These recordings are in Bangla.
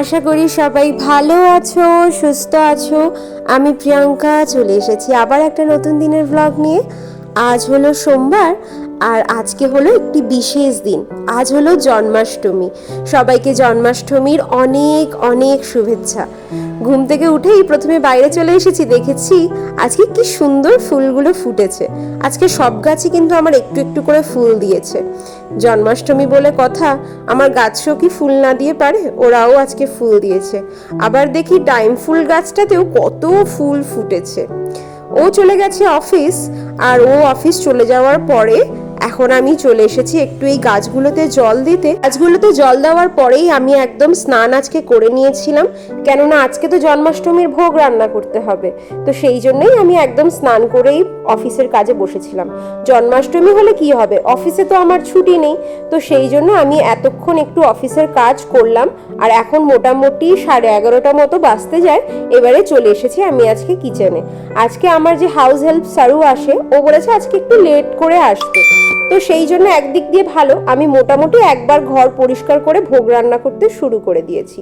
আশা করি সবাই ভালো আছো, সুস্থ আছো। আমি প্রিয়াঙ্কা চলে এসেছি আবার একটা নতুন দিনের ব্লগ নিয়ে। আজ হলো সোমবার আর আজকে হলো একটি বিশেষ দিন। আজ হলো জন্মাষ্টমী। সবাইকে জন্মাষ্টমীর অনেক অনেক শুভেচ্ছা। ঘুম থেকে উঠেই প্রথমে বাইরে চলে এসেছি, দেখেছি আজকে কি সুন্দর ফুলগুলো ফুটেছে। আজকে সব গাছই কিন্তু আমার একটু একটু করে ফুল দিয়েছে। জন্মাষ্টমী বলে কথা, আমার গাছও কি ফুল না দিয়ে পারে? ওরাও আজকে ফুল দিয়েছে। আবার দেখি টাইম ফুল গাছটাতেও কত ফুল ফুটেছে। ও চলে গেছে অফিস, আর ও অফিস চলে যাওয়ার পরে এখন আমি চলে এসেছি একটু এই গাছগুলোতে জল দিতে। গাছগুলোতে জল দেওয়ার পরেই আমি একদম স্নান আজকে করে নিয়েছিলাম, কেননা আজকে তো জন্মাষ্টমীর ভোগ রান্না করতে হবে। তো সেই জন্যই আমি একদম স্নান করেই অফিসের কাজে বসেছিলাম। জন্মাষ্টমী হলে কি হবে, অফিসে তো আমার ছুটি নেই। তো সেই জন্য আমি এতক্ষণ একটু অফিসের কাজ করলাম, আর এখন মোটামুটি 11:30 মতো বাজতে যায়। এবারে চলে এসেছি আমি আজকে কিচেনে। আজকে আমার যে হাউস হেল্প সারু আসে, ও বলেছে আজকে একটু লেট করে আসবে। তো সেই জন্য একদিক দিয়ে ভালো, আমি মোটামুটি একবার ঘর পরিষ্কার করে ভোগ রান্না করতে শুরু করে দিয়েছি।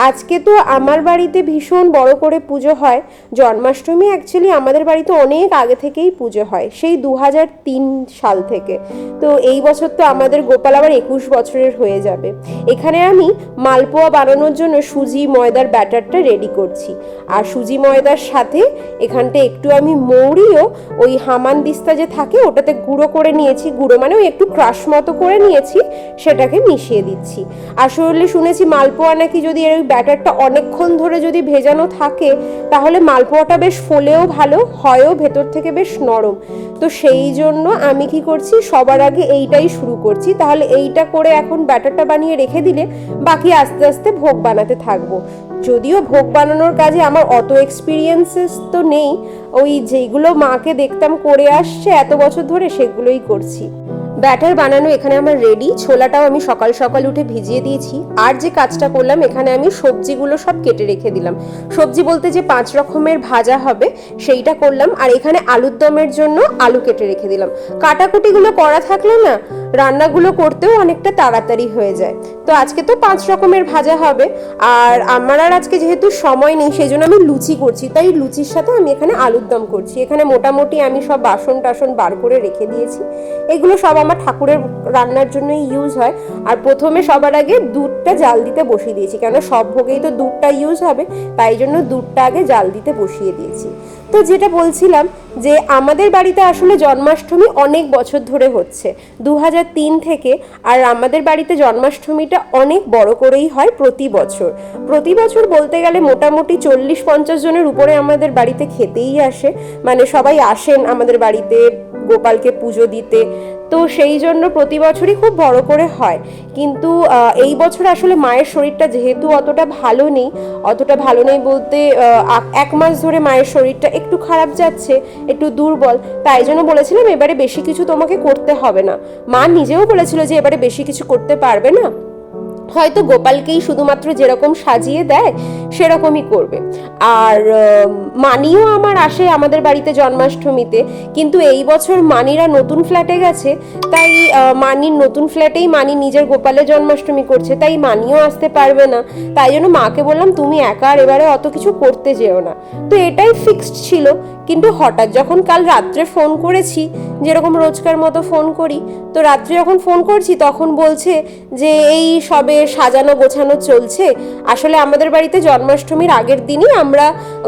আজকে তো আমার বাড়িতে ভীষণ বড় করে পুজো হয়। জন্মাষ্টমী অ্যাকচুয়ালি আমাদের বাড়িতে অনেক আগে থেকেই পুজো হয়, সেই 2003 সাল থেকে। তো এই বছর তো আমাদের গোপাল আবার 21 বছরের হয়ে যাবে। এখানে আমি মালপোয়া বানানোর জন্য সুজি ময়দার ব্যাটারটা রেডি করছি। আর সুজি ময়দার সাথে এখানটা একটু আমি মৌরিও ওই হামান দিস্তা যে থাকে ওটাতে গুঁড়ো করে নিয়েছি, গুঁড়ো মানে ওই একটু ক্রাশ মতো করে নিয়েছি, সেটাকে মিশিয়ে দিচ্ছি। আসলে শুনেছি মালপোয়া নাকি যদি এর ব্যাটারটা অনেকক্ষণ ধরে যদি ভেজানো থাকে তাহলে মালপোয়াটা বেশ ফোলেও ভালো হয়ও, ভেতর থেকে বেশ নরম। তো সেই জন্য আমি কি করছি, সবার আগে এইটাই শুরু করছি। তাহলে এইটা করে এখন ব্যাটারটা বানিয়ে রেখে দিলে বাকি আস্তে আস্তে ভোগ বানাতে থাকবো। যদিও ভোগ বানানোর কাজে আমার অত এক্সপিরিয়েন্সেস তো নেই, ওই যেগুলো মাকে দেখতাম করে আসছে এত বছর ধরে সেগুলোই করছি। ব্যাটার বানানো এখানে আমার রেডি। ছোলাটাও আমি সকাল সকাল উঠে ভিজিয়ে দিয়েছি। আর যে কাজটা করলাম, এখানে আমি সবজিগুলো সব কেটে রেখে দিলাম। সবজি বলতে যে 5 রকমের ভাজা হবে সেইটা করলাম। আর এখানে আলুর দমের জন্য আলু কেটে রেখে দিলাম। কাটাকুটিগুলো করা থাকলে না রান্নাগুলো করতেও অনেকটা তাড়াতাড়ি হয়ে যায়। তো আজকে তো 5 রকমের ভাজা হবে, আর আমার আর আজকে যেহেতু সময় নেই সেই জন্য আমি লুচি করছি। তাই লুচির সাথে আমি এখানে আলুর দম করছি। এখানে মোটামুটি আমি সব বাসন টাসন বার করে রেখে দিয়েছি। এগুলো সব আমার ঠাকুরের রান্নার জন্যই ইউজ হয়। আর প্রথমে সবার আগে দুধটা জাল দিতে বসিয়ে দিয়েছি, কেন সব ভোগেই তো দুধটা ইউজ হবে, তাই জন্য দুধটা আগে জাল দিতে বসিয়ে দিয়েছি। তো যেটা বলছিলাম যে আমাদের বাড়িতে আসলে জন্মাষ্টমী অনেক বছর ধরে হচ্ছে, 2003 থেকে। আর আমাদের বাড়িতে জন্মাষ্টমীটা অনেক বড় করেই হয় প্রতি বছর। প্রতি বছর বলতে গেলে মোটামুটি 40-50 জনের উপরে আমাদের বাড়িতে খেতেই আসে, মানে সবাই আসেন আমাদের বাড়িতে গোপালকে পুজো দিতে। তো সেই জন্য প্রতি বছরই খুব বড় করে হয়। কিন্তু এই বছর আসলে মায়ের শরীরটা যেহেতু অতটা ভালো নেই বলতে 1 মাস ধরে মায়ের শরীরটা একটু খারাপ যাচ্ছে, একটু দুর্বল। তাই জন্য বলেছিলাম এবারে বেশি কিছু তোমাকে করতে হবে না। মা নিজেও বলেছিল যে এবারে বেশি কিছু করতে পারবে না, হয়তো গোপালকেই শুধুমাত্র যেরকম সাজিয়ে দেয় সেরকমই করবে। আর মানিও আমার আসে আমাদের বাড়িতে জন্মাষ্টমীতে, কিন্তু এই বছর মানিরা নতুন ফ্ল্যাটে গেছে, তাই মানির নতুন ফ্ল্যাটেই মানি নিজের গোপালের জন্মাষ্টমী করছে, তাই মানিও আসতে পারবে না। তাই জন্য মাকে বললাম তুমি একা আর এবারে অত কিছু করতে যেও না। তো এটাই ফিক্সড ছিল। কিন্তু হঠাৎ যখন কাল রাত্রে ফোন করেছি, যেরকম রোজকার মতো ফোন করি, তো রাত্রে যখন ফোন করছি তখন বলছে যে এই সবে সাজানো গোছানো চলছে। আসলে আমাদের বাড়িতে জন্মাষ্টমীর আগের দিনই আমরা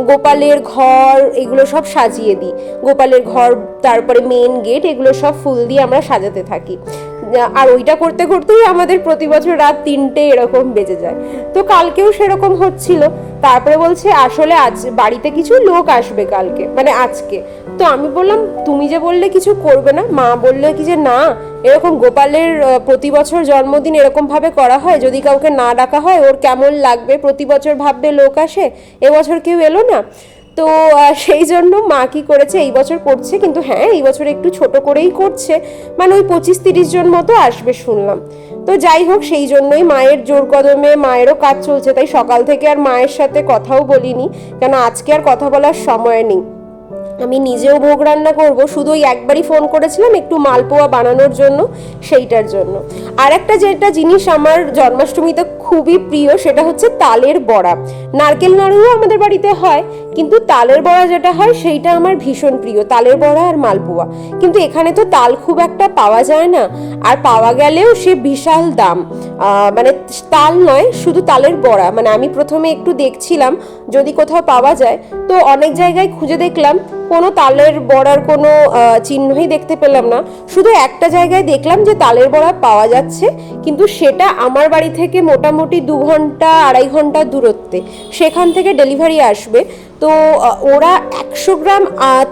গোপালের ঘর এগুলো সব সাজিয়ে দিই। গোপালের ঘর, তারপরে মেন গেট, এগুলো সব ফুল দিয়ে আমরা সাজাতে থাকি। আর ওইটা করতে করতেই আমাদের প্রতি বছর রাত 3টে এরকম বেজে যায়। তো কালকেও সেরকম হচ্ছিল। তারপরে বলছে আসলে আজ বাড়িতে কিছু লোক আসবে কালকে, মানে আজকে। তো আমি বললাম তুমি যে বললে কিছু করবে না, মা বললে কি যে না, এরকম গোপালের প্রতি বছর জন্মদিন এরকম ভাবে করা হয়, যদি কাউকে না ডাকা হয় ওর কেমন লাগবে, প্রতি বছর ভাববে লোক আসে, এবছর কেউ এলো না। তো সেই জন্য মা কি করেছে, এই বছর করছে, কিন্তু হ্যাঁ এই বছর একটু ছোট করেই করছে, মানে ওই 25-30 জন মতো আসবে শুনলাম। তো যাই হোক, সেই জন্যই মায়ের জোর কদমে মায়েরও কাজ চলছে, তাই সকাল থেকে আর মায়ের সাথে কথাও বলিনি, কেন আজকে আর কথা বলার সময় নেই। আমি নিজেও ভোগ রান্না করব, শুধু ওই একবারই ফোন করেছিলাম একটু মালপোয়া বানানোর জন্য, সেইটার জন্য। আর একটা যেটা জিনিস আমার জন্মাষ্টমীতে খুবই প্রিয় সেটা হচ্ছে তালের বড়া। নারকেল নাড়ুও আমাদের বাড়িতে হয়, কিন্তু তালের বড়া যেটা হয় সেইটা আমার ভীষণ প্রিয়, তালের বড়া আর মালপোয়া। কিন্তু এখানে তো তাল খুব একটা পাওয়া যায় না, আর পাওয়া গেলেও সে বিশাল দাম। মানে তাল নয়, শুধু তালের বড়া। মানে আমি প্রথমে একটু দেখছিলাম যদি কোথাও পাওয়া যায়, তো অনেক জায়গায় খুঁজে দেখলাম কোনো তালের বড়ার কোনো চিহ্নই দেখতে পেলাম না। শুধু একটা জায়গায় দেখলাম যে তালের বড়া পাওয়া যাচ্ছে, কিন্তু সেটা আমার বাড়ি থেকে মোটামুটি 2 ঘন্টা 2.5 ঘন্টা দূরত্বে, সেখান থেকে ডেলিভারি আসবে। তো ওরা 100 গ্রাম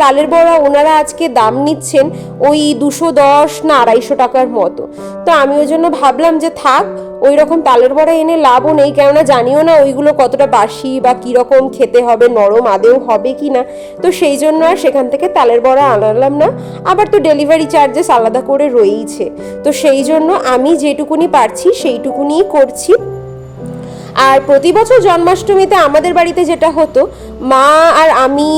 তালের বড়া ওনারা আজকে দাম নিচ্ছেন ওই 210 না 250 টাকার মতো। তো আমি ওই জন্য ভাবলাম যে থাক, ওই রকম তালের বড়া এনে লাভও নেই, কেননা জানিও না ওইগুলো কতটা বাসি বা কীরকম খেতে হবে, নরম আদেও হবে কি না। তো সেই জন্য আর সেখান থেকে তালের বড়া আনালাম না। আবার তো ডেলিভারি চার্জেস আলাদা করে রয়েইছে, তো সেই জন্য আমি যেটুকুনি পারছি সেইটুকুনিই করছি। আর প্রতি বছর জন্মাষ্টমীতে আমাদের বাড়িতে যেটা হতো, মা আর আমি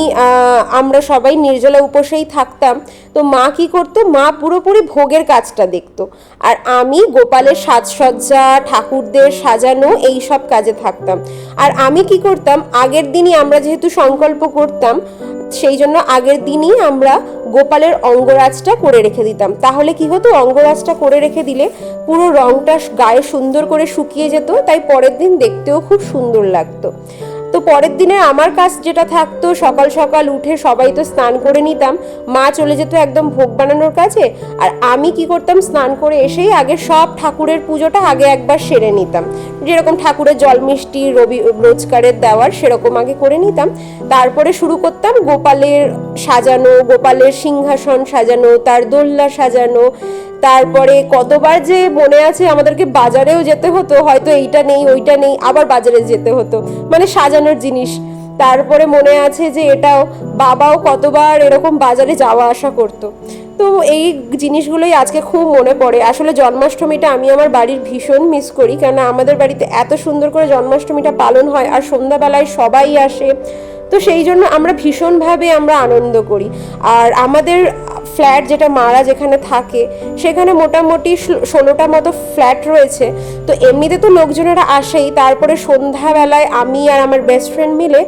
আমরা সবাই নির্জলা উপোসেই থাকতাম। তো মা কি করতো, মা পুরোপুরি ভোগের কাজটা দেখতো, আর আমি গোপালের সাজসজ্জা, ঠাকুরদের সাজানো এই সব কাজে থাকতাম। আর আমি কি করতাম, আগের দিনই আমরা যেহেতু সংকল্প করতাম, সেই জন্য আগের দিনই আমরা গোপালের অঙ্গরাজটা করে রেখে দিতাম। তাহলে কি হতো, অঙ্গরাজটা করে রেখে দিলে পুরো রংটা গায়ে সুন্দর করে শুকিয়ে যেত, তাই পরের দিন দেখতেও খুব সুন্দর লাগতো। তো পরের দিনে আমার কাজ যেটা থাকতো, সকাল সকাল উঠে সবাই তো স্নান করে নিতাম, মা চলে যেত একদম ভোগ বানানোর কাজে, আর আমি কি করতাম, স্নান করে এসেই আগে সব ঠাকুরের পুজোটা আগে একবার সেরে নিতাম। যেরকম ঠাকুরের জল মিষ্টি রোজকারের দেওয়ার সেরকম আগে করে নিতাম। তারপরে শুরু করতাম গোপালের সাজানো, গোপালের সিংহাসন সাজানো, তার দোলনা সাজানো। তারপরে কতবার যে মনে আছে আমাদেরকে বাজারেও যেতে হতো, হয়তো এইটা নেই ওইটা নেই, আবার বাজারে যেতে হতো, মানে সাজানোর জিনিস। তারপরে মনে আছে যে এটাও, বাবাও কতবার এরকম বাজারে যাওয়া আসা করতো। তো এই জিনিসগুলোই আজকে খুব মনে পড়ে। আসলে জন্মাষ্টমীটা আমি আমার বাড়ির ভীষণ মিস করি, কেননা আমাদের বাড়িতে এত সুন্দর করে জন্মাষ্টমীটা পালন হয়, আর সন্ধ্যাবেলায় সবাই আসে। তো সেই জন্য আমরা ভীষণভাবে আমরা আনন্দ করি। আর আমাদের ফ্ল্যাট যেটা মারা যেখানে থাকে, সেখানে মোটামুটি 16টা মতো ফ্ল্যাট রয়েছে। তো এমনিতে তো লোকজনেরা আসেই, তারপরে সন্ধ্যাবেলায় আমি আর আমার বেস্ট ফ্রেন্ড মিলে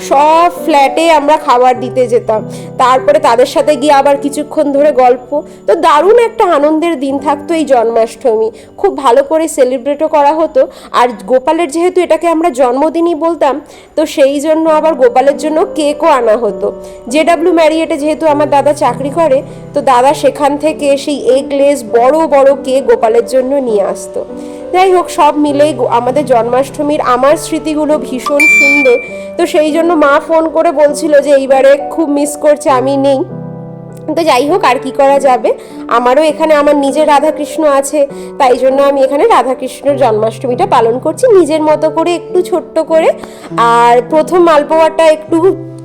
সব ফ্ল্যাটে আমরা খাবার দিতে যেতাম, তারপরে তাদের সাথে গিয়ে আবার কিছুক্ষণ ধরে গল্প। তো দারুণ একটা আনন্দের দিন থাকতো এই জন্মাষ্টমী, খুব ভালো করে সেলিব্রেটও করা হতো। আর গোপালের যেহেতু এটাকে আমরা জন্মদিনই বলতাম, তো সেই জন্য আবার গোপালের জন্য কেকও আনা হতো। JW ম্যারিয়েটে যেহেতু আমার দাদা চাকরি করে, তো দাদা সেখান থেকে সেই এগলেস বড় বড় কেক গোপালের জন্য নিয়ে আসতো। যাই হোক, সব মিলেই আমাদের জন্মাষ্টমীর আমার স্মৃতিগুলো ভীষণ সুন্দর। তো সেই জন্য মা ফোন করে বলছিল যে এইবারে খুব মিস করছে, আমি নেই। তো যাই হোক, আর কি করা যাবে, আমারও এখানে আমার নিজের রাধাকৃষ্ণ আছে, তাই জন্য আমি এখানে রাধাকৃষ্ণের জন্মাষ্টমীটা পালন করছি নিজের মতো করে, একটু ছোট্ট করে। আর প্রথম মালপোয়াটা একটু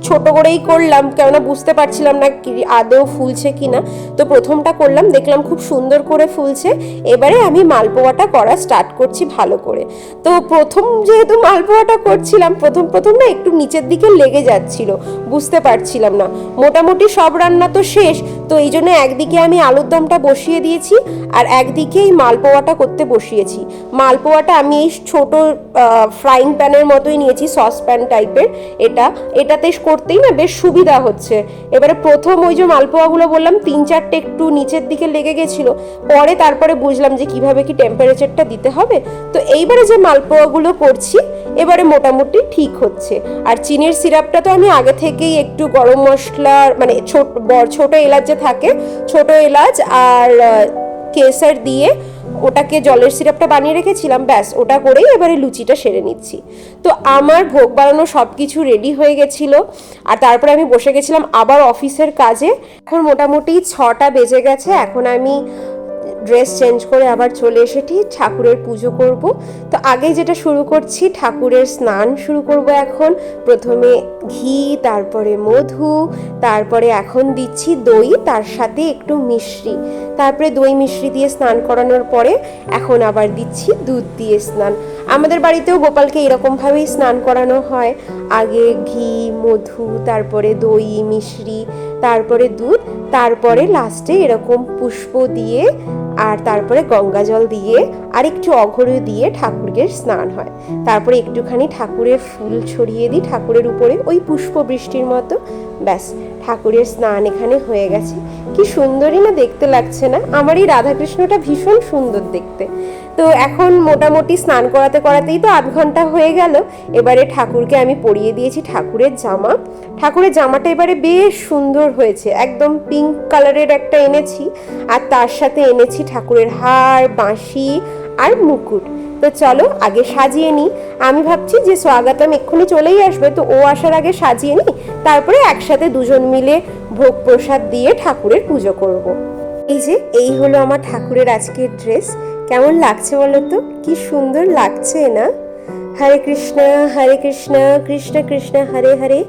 ছোট করেই করলাম, কেননা বুঝতে পারছিলাম না কি আদৌ ফুলছে কিনা। তো প্রথমটা করলাম, দেখলাম খুব সুন্দর করে ফুলছে। এবারে আমি মালপোয়াটা করা স্টার্ট করছি ভালো করে। তো প্রথম যেহেতু মালপোয়াটা করছিলাম, প্রথম না একটু নিচের দিকে লেগে যাচ্ছিল, বুঝতে পারছিলাম না। মোটামুটি সব রান্না তো শেষ, তো এই জন্য একদিকে আমি আলুর দমটা বসিয়ে দিয়েছি, আর একদিকে এই মালপোয়াটা করতে বসিয়েছি। মালপোয়াটা আমি এই ছোট ফ্রাইং প্যানের মতোই নিয়েছি, সসপ্যান টাইপের। এটাতে করতেই না বেশ সুবিধা হচ্ছে। এবারে প্রথম ওই যে মালপোয়াগুলো বললাম 3-4টে একটু নিচের দিকে লেগে গেছিলো, পরে তারপরে বুঝলাম যে কিভাবে কি টেম্পারেচারটা দিতে হবে। তো এইবারে যে মালপোয়াগুলো করছি, এবারে মোটামুটি ঠিক হচ্ছে। আর চিনির সিরাপটা তো আমি আগে থেকেই একটু গরম মশলা, মানে ছোট এলাচ যে থাকে, ছোট এলাচ আর কেসর দিয়ে ওটাকে জলের সিরাপটা বানিয়ে রেখেছিলাম, ব্যাস ওটা করেই এবারে লুচিটা সেরে নিচ্ছি। তো আমার ভোগ বানানো সব কিছু রেডি হয়ে গেছিলো, আর তারপরে আমি বসে গেছিলাম আবার অফিসের কাজে। এখন মোটামুটি 6টা বেজে গেছে, এখন আমি ড্রেস চেঞ্জ করে আবার চলে এসেছি ঠাকুরের পুজো করব। তো আগে যেটা শুরু করছি, ঠাকুরের স্নান শুরু করব এখন। প্রথমে ঘি, তারপরে মধু, তারপরে এখন দিচ্ছি দই, তার সাথে একটু মিশ্রি। তারপরে দই মিশ্রি দিয়ে স্নান করানোর পরে এখন আবার দিচ্ছি দুধ দিয়ে স্নান। আমাদের বাড়িতেও গোপালকে এরকমভাবেই স্নান করানো হয়। আগে ঘি, মধু, তারপরে দই মিশ্রি, তারপরে দুধ, তারপরে লাস্টে এরকম পুষ্প দিয়ে আর তারপরে গঙ্গা জল দিয়ে আর একটু অঘ্র দিয়ে ঠাকুরকে স্নান হয়। তারপরে একটুখানি ঠাকুরের ফুল ছড়িয়ে দিই ঠাকুরের উপরে, ওই পুষ্প বৃষ্টির মতো। ব্যাস, ঠাকুরের স্নান এখানে হয়ে গেছে। কি সুন্দরই না দেখতে লাগছে না? আমার এই রাধাকৃষ্ণটা ভীষণ সুন্দর দেখতে। তো এখন মোটামুটি স্নান করাতে করাতেই তো 8 ঘন্টা হয়ে গেল। এবারে ঠাকুরকে আমি পরিয়ে দিয়েছি ঠাকুরের জামা। ঠাকুরের জামাটা এবারে বেশ সুন্দর হয়েছে, একদম পিঙ্ক কালারের একটা এনেছি, আর তার সাথে এনেছি ঠাকুরের হার, বাঁশি আর মুকুট। তো চলো আগে সাজিয়ে নিই। আমি ভাবছি যে স্বাগতম এক্ষুনি চলেই আসবে, তো ও আসার আগে সাজিয়ে নিই, তারপরে একসাথে দুজন মিলে ভোগ প্রসাদ দিয়ে ঠাকুরের পুজো করব। এই যে এই হলো আমার ঠাকুরের আজকের ড্রেস। কেমন লাগছে বলো তো? কি সুন্দর লাগছে না? হরে কৃষ্ণ কৃষ্ণ কৃষ্ণ হরে হরে,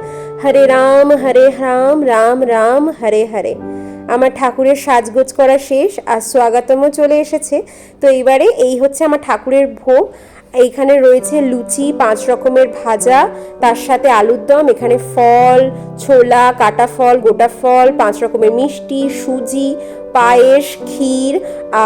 হরে রাম রাম রাম হরে হরে। আমার ঠাকুরের সাজগোজ করা শেষ, আর স্বাগতমও চলে এসেছে। তো এইবারে এই হচ্ছে আমার ঠাকুরের ভোগ। এইখানে রয়েছে লুচি, 5 রকমের ভাজা, তার সাথে আলুর দম, এখানে ফল, ছোলা, কাটা ফল, গোটা ফল, 5 রকমের মিষ্টি, সুজি, পায়েস, ক্ষীর,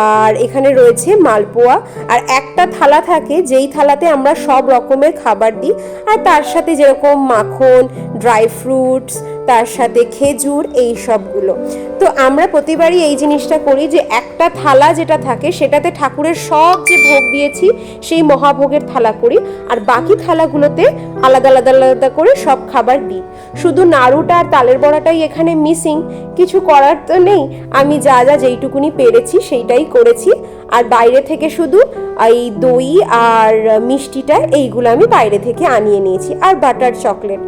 আর এখানে রয়েছে মালপোয়া। আর একটা থালা থাকে, যেই থালাতে আমরা সব রকমের খাবার দিই, আর তার সাথে যেরকম মাখন, ড্রাই ফ্রুটস, তার সাথে খেজুর, এই সবগুলো। তো আমরা প্রতিবারই এই জিনিসটা করি যে একটা থালা যেটা থাকে সেটাতে ঠাকুরের সব যে ভোগ দিয়েছি সেই মহাভোগের থালা করি, আর বাকি থালাগুলোতে আলাদা আলাদা আলাদা করে সব খাবার দিই। শুধু নাড়ুটা আর তালের বড়াটাই এখানে মিসিং, কিছু করার তো নেই। আমি যা যা যেইটুকুনি পেরেছি সেইটাই করেছি। আর বাইরে থেকে শুধু এই দই আর মিষ্টিটা, এইগুলো আমি বাইরে থেকে আনিয়ে নিয়েছি, আর বাটার চকলেট।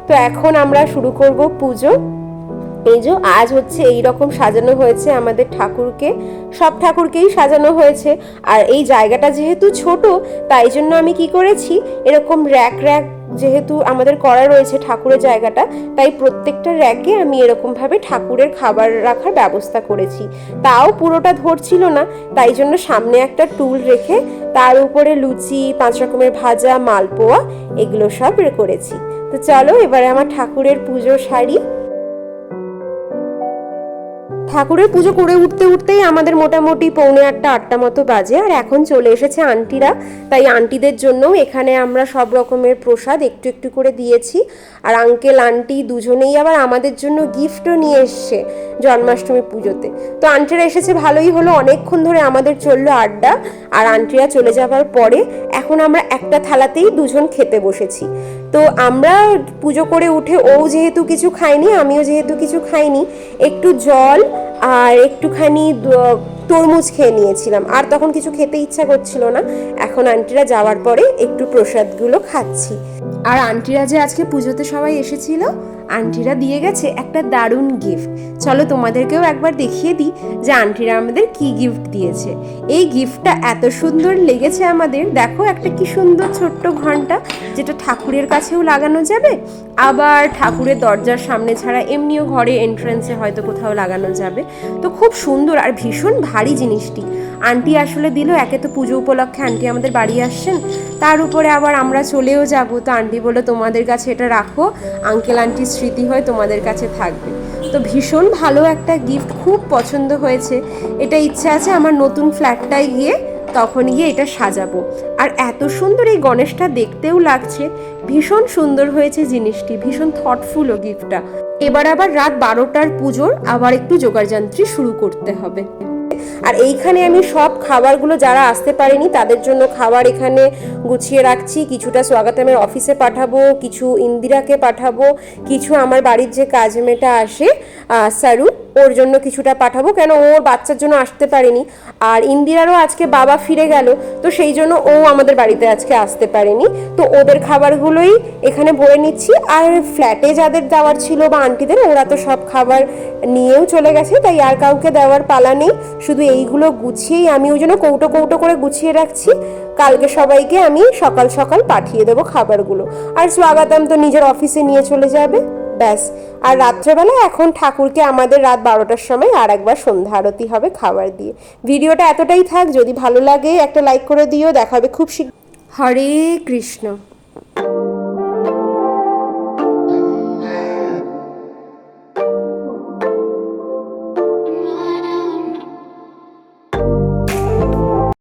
তো এখন আমরা শুরু করব পুজো। এই যে আজ হচ্ছে এই রকম সাজানো হয়েছে আমাদের ঠাকুরকে, সব ঠাকুরকেই সাজানো হয়েছে। আর এই জায়গাটা যেহেতু ছোট, তাই জন্য আমি কি করেছি, এরকম র্যাক যেহেতু আমাদের করা রয়েছে ঠাকুরের জায়গাটা, তাই প্রত্যেকটা র্যাকে আমি এরকমভাবে ঠাকুরের খাবার রাখার ব্যবস্থা করেছি। তাও পুরোটা ধরছিল না, তাই জন্য সামনে একটা টুল রেখে তার উপরে লুচি, 5 রকমের ভাজা, মালপোয়া, এগুলো সব করেছি। তো চলো এবারে আমার ঠাকুরের পুজো সারি। ঠাকুরের পুজো করে উঠতে উঠতেই আমাদের মোটামুটি 7:45-8টা মতো বাজে। আর এখন চলে এসেছে আন্টিরা, তাই আন্টিদের জন্য এখানে আমরা সব রকমের প্রসাদ একটু একটু করে দিয়েছি। আর আঙ্কেল আন্টি দুজনেই আবার আমাদের জন্য গিফটও নিয়ে এসছে জন্মাষ্টমী পুজোতে। তো আন্টিরা এসেছে, ভালোই হলো, অনেকক্ষণ ধরে আমাদের চললো আড্ডা। আর আন্টিরা চলে যাবার পরে এখন আমরা একটা থালাতেই দুজন খেতে বসেছি। তো আমরা পুজো করে উঠে ও যেহেতু কিছু খাইনি, আমিও যেহেতু কিছু খাইনি, একটু জল আর একটুখানি তরমুজ খেয়ে নিয়েছিলাম, আর তখন কিছু খেতে ইচ্ছা করছিল না। এখন আন্টিরা যাওয়ার পরে একটু প্রসাদগুলো খাচ্ছি। আর আন্টিরা যে আজকে পুজোতে সবাই এসেছিল, আন্টিরা দিয়ে গেছে একটা দারুণ গিফট। চলো তোমাদেরকেও একবার দেখিয়ে দিই যে আন্টিরা আমাদের কি গিফট দিয়েছে। এই গিফটটা এত সুন্দর লেগেছে আমাদের। দেখো, একটা কি সুন্দর ছোট্ট ঘন্টা, যেটা ঠাকুরের কাছেও লাগানো যাবে, আবার ঠাকুরের দরজার সামনে ছাড়া এমনিও ঘরে এন্ট্রান্সে হয়তো কোথাও লাগানো যাবে। তো খুব সুন্দর আর ভীষণ ভারী জিনিসটি আন্টি আসলে দিল। একে তো পুজো উপলক্ষে আন্টি আমাদের বাড়ি আসছেন, তার উপরে আবার আমরা চলেও যাব। তো আন্টি বললো তোমাদের কাছে এটা রাখো, আঙ্কেল আন্টির স্মৃতি হয়ে তোমাদের কাছে থাকবে। তো ভীষণ ভালো একটা গিফট, খুব পছন্দ হয়েছে। এটা ইচ্ছা আছে আমার নতুন ফ্ল্যাটটায় গিয়ে তখন গিয়ে এটা সাজাবো। আর এত সুন্দর এই গণেশটা দেখতেও লাগছে, ভীষণ সুন্দর হয়েছে জিনিসটি, ভীষণ থটফুলও গিফটটা। এবার আবার রাত 12টার পুজোর আবার একটু জোগাড়যন্ত্রী শুরু করতে হবে। আর এইখানে আমি সব খাবারগুলো যারা আসতে পারেনি তাদের জন্য খাবার এখানে গুছিয়ে রাখছি। কিছুটা স্বাগতমের অফিসে পাঠাবো, কিছু ইন্দিরাকে পাঠাবো, কিছু আমার বাড়ির যে কাজ মেয়েটা আসে সারু, ওর জন্য কিছুটা পাঠাবো, কেন ওর বাচ্চার জন্য আসতে পারেনি। আর ইন্দিরারও আজকে বাবা ফিরে গেল, তো সেই জন্য ও আমাদের বাড়িতে আজকে আসতে পারেনি। তো ওদের খাবারগুলোই এখানে ভরে নিচ্ছি। আর ফ্ল্যাটে যাদের দেওয়ার ছিল বা আন্টিদের, ওরা তো সব খাবার নিয়েও চলে গেছে, তাই আর কাউকে দেওয়ার পালা নেই। শুধু এইগুলো গুছিয়েই আমি ওই জন্য কৌটো কৌটো করে গুছিয়ে রাখছি। কালকে সবাইকে আমি সকাল সকাল পাঠিয়ে দেবো খাবারগুলো। আর স্বাগতম তো নিজের অফিসে নিয়ে চলে যাবে, ব্যাস। আর রাত্রেবেলা এখন ঠাকুরকে আমাদের রাত 12টার সময় আর একবার সন্ধ্যা আরতি হবে খাবার দিয়ে। ভিডিওটা এতটাই থাক, যদি ভালো লাগে একটা লাইক করে দিও। দেখা হবে খুব শীঘ্র। হরে কৃষ্ণ।